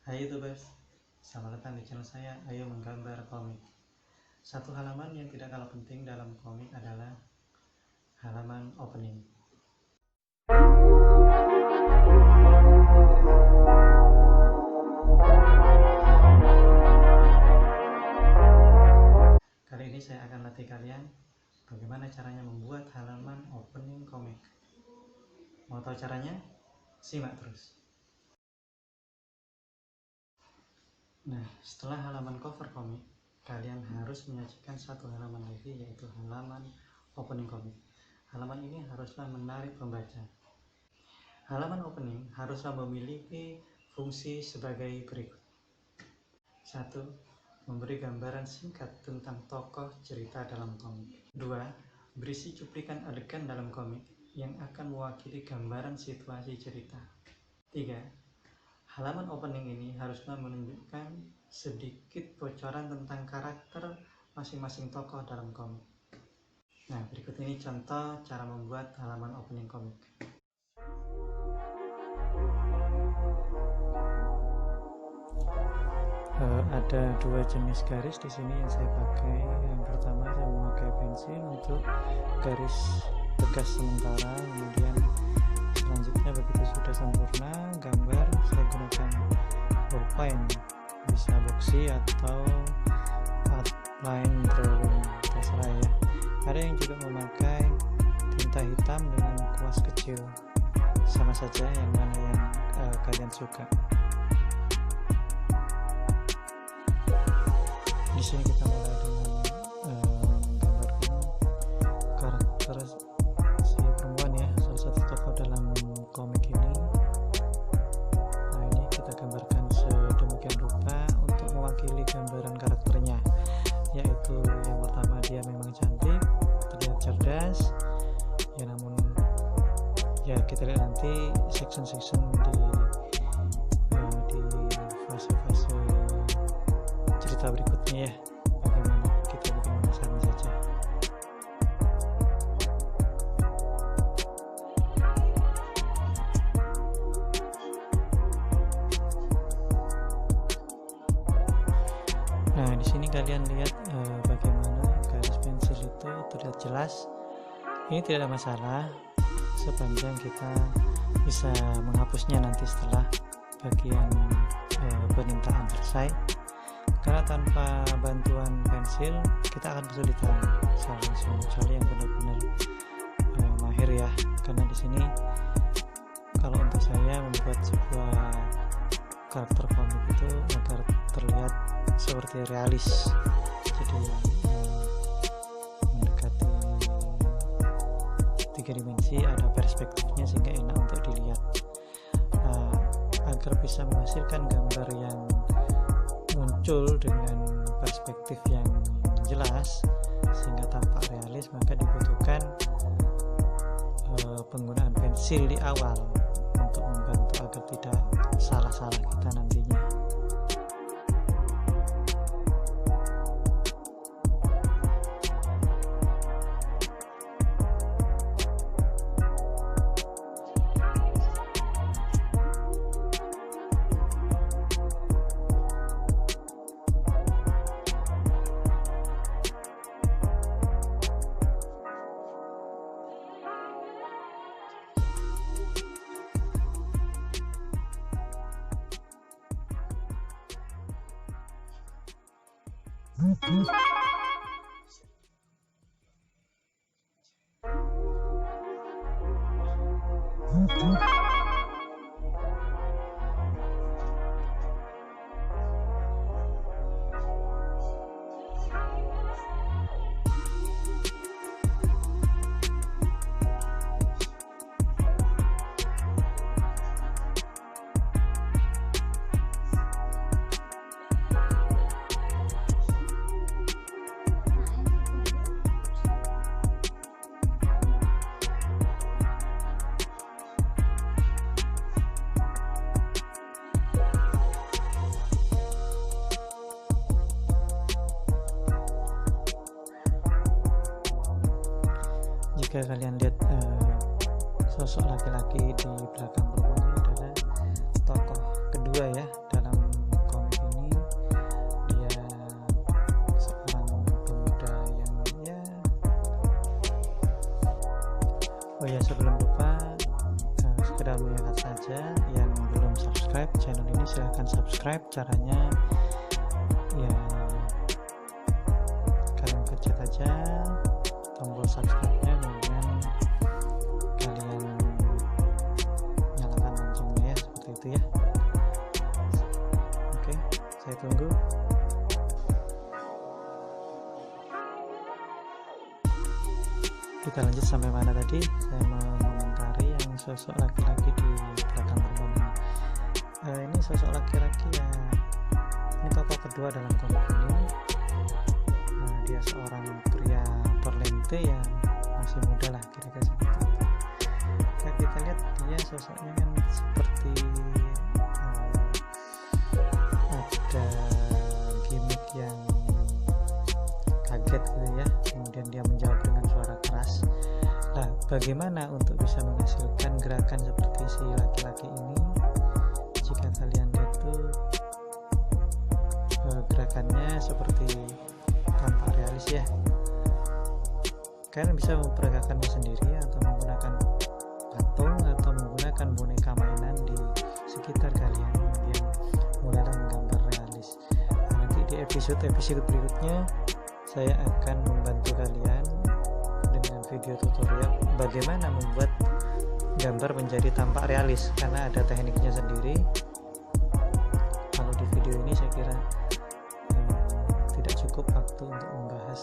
Hai YouTubers, selamat datang di channel saya Ayo Menggambar Komik. Satu halaman yang tidak kalah penting dalam komik adalah halaman opening. Kali ini saya akan latih kalian bagaimana caranya membuat halaman opening komik. Mau tahu caranya? Simak terus. Nah, setelah halaman cover komik, kalian harus menyajikan satu halaman lagi, yaitu halaman opening komik. Halaman ini haruslah menarik pembaca. Halaman opening haruslah memiliki fungsi sebagai berikut. 1. Memberi gambaran singkat tentang tokoh cerita dalam komik. 2. Berisi cuplikan adegan dalam komik yang akan mewakili gambaran situasi cerita. 3. Halaman opening ini haruslah menunjukkan sedikit bocoran tentang karakter masing-masing tokoh dalam komik. Nah, berikut ini contoh cara membuat halaman opening komik. Ada dua jenis garis di sini yang saya pakai. Yang pertama saya memakai pensil untuk garis tegas sementara, kemudian selanjutnya begitu sudah sempurna gambar saya gunakan ballpoint, bisa boxy atau outline drawing, terserah ya. Ada yang juga memakai tinta hitam dengan kuas kecil, sama saja yang mana yang kalian suka. Di sini kita mulai dengan menggambarkan karakter si perempuan ya, salah satu tokoh dalam komik ini. Nah, ini kita gambarkan sedemikian rupa untuk mewakili gambaran karakternya, yaitu yang pertama dia memang cantik, terlihat cerdas ya, namun ya kita lihat nanti section-section di fase-fase cerita berikutnya ya, bagaimana kita bikin penasaran saja. Nah, di sini kalian lihat bagaimana garis pensil itu terlihat jelas. Ini tidak ada masalah sepanjang kita bisa menghapusnya nanti setelah bagian penintaan selesai. Karena tanpa bantuan pensil kita akan kesulitan langsung, kecuali yang benar-benar mahir ya. Karena di sini kalau untuk saya membuat sebuah karakter komik itu agar terlihat seperti realis, jadi mendekati 3 dimensi, ada perspektifnya sehingga enak untuk dilihat, agar bisa menghasilkan gambar yang muncul dengan perspektif yang jelas sehingga tampak realis, maka dibutuhkan penggunaan pensil di awal untuk membantu agar tidak salah-salah kita nantinya. Jika kalian lihat sosok laki-laki di belakang perempuan ini adalah tokoh kedua ya dalam subscribe channel ini, silahkan subscribe. Caranya ya kalian pencet aja tombol subscribe-nya, kemudian kalian nyalakan loncengnya ya, seperti itu ya. Oke, saya tunggu. Kita lanjut sampai mana tadi? Saya mengomentari yang sosok laki-laki di belakang rumah ini. Ini sosok laki-laki ya, ini tokoh kedua dalam komik ini. Dia seorang pria berlente yang masih muda lah, kira-kira seperti itu. Nah, kita lihat dia sosoknya kan seperti ada gimmick yang kaget gitu ya, kemudian dia menjawab dengan suara keras. Nah, bagaimana untuk bisa menghasilkan gerakan seperti si laki-laki ini? Jika kalian lihat tuh gerakannya seperti tampak realis ya. Kalian bisa memperagakannya sendiri atau menggunakan patung atau menggunakan boneka mainan di sekitar kalian, kemudian mulailah menggambar realis. Nanti di episode berikutnya saya akan membantu kalian dengan video tutorial bagaimana membuat gambar menjadi tampak realis, karena ada tekniknya sendiri. Kalau di video ini saya kira tidak cukup waktu untuk membahas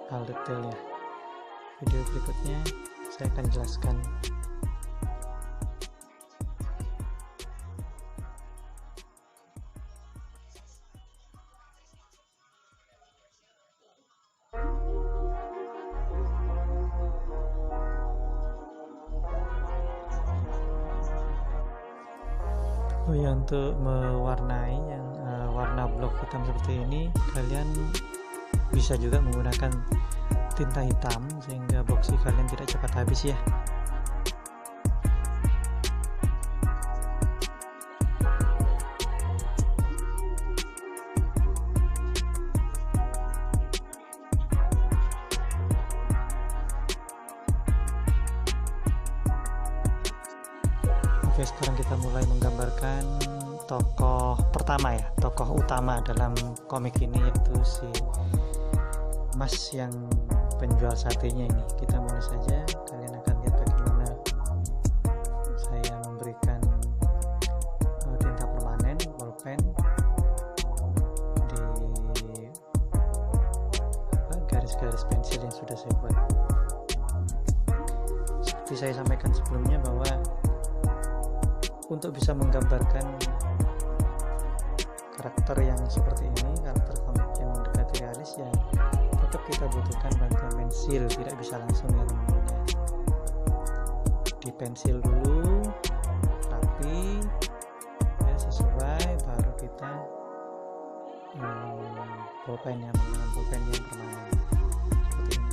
hal detailnya. Video berikutnya saya akan jelaskan. Oh ya, untuk mewarnai yang warna blok hitam seperti ini, kalian bisa juga menggunakan tinta hitam sehingga boxy kalian tidak cepat habis ya. Oke, sekarang kita mulai menggambarkan tokoh pertama ya, tokoh utama dalam komik ini, yaitu si Mas yang penjual satenya ini. Kita mulai saja. Kalian akan lihat bagaimana saya memberikan tinta permanen, bolpen di garis-garis pensil yang sudah saya buat. Seperti saya sampaikan sebelumnya bahwa untuk bisa menggambarkan karakter yang seperti ini, karakter komik yang mendekati realis ya, tetap kita butuhkan bantuan pensil, tidak bisa langsung ya teman-teman. Di pensil dulu rapi ya, sesuai, baru kita bolpen ya, menggunakan bolpen yang permanen seperti ini.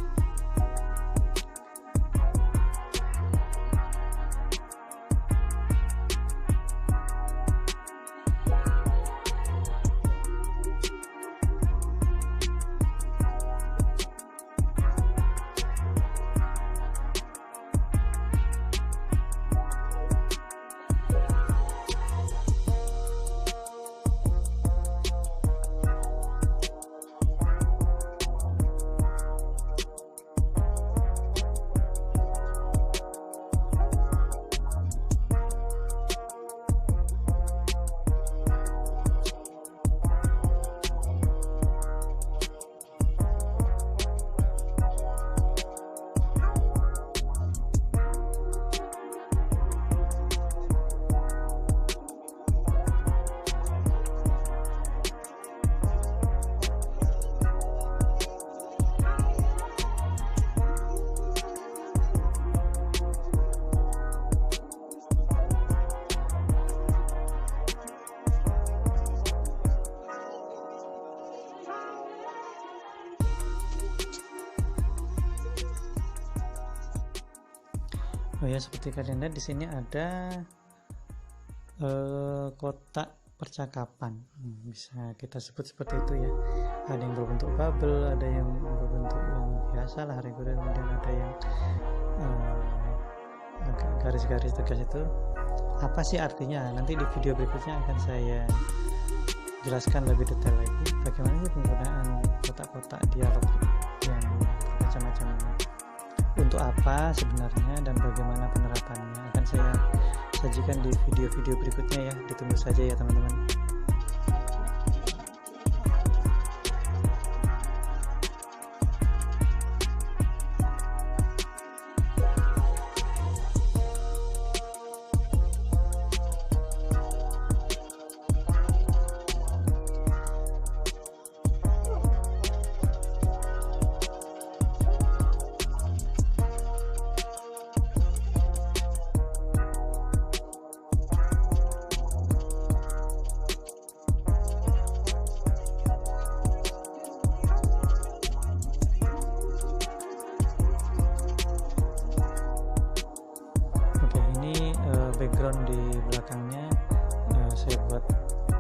Oh ya, seperti kalian lihat di sini ada kotak percakapan, bisa kita sebut seperti itu ya. Ada yang berbentuk bubble, ada yang berbentuk yang biasa lah, reguler, kemudian ada yang agak garis-garis tegas itu. apa sih artinya. Nanti di video berikutnya akan saya jelaskan lebih detail lagi bagaimana sih penggunaan kotak-kotak dialog yang macam-macam ini, untuk apa sebenarnya dan bagaimana penerapannya, akan saya sajikan di video-video berikutnya ya. Ditunggu saja ya teman-teman. Oke, ini background di belakangnya saya buat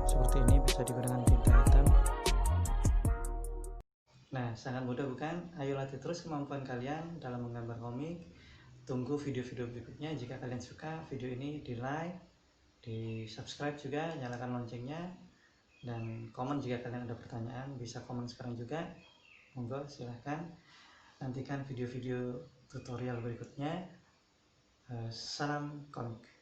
seperti ini, bisa digunakan tinta hitam. Nah, sangat mudah bukan? Ayo latih terus kemampuan kalian dalam menggambar komik. Tunggu video-video berikutnya. Jika kalian suka video ini, di like, di subscribe juga, nyalakan loncengnya, dan komen jika kalian ada pertanyaan. Bisa komen sekarang juga, monggo silahkan. Nantikan video-video tutorial berikutnya. Salam komik.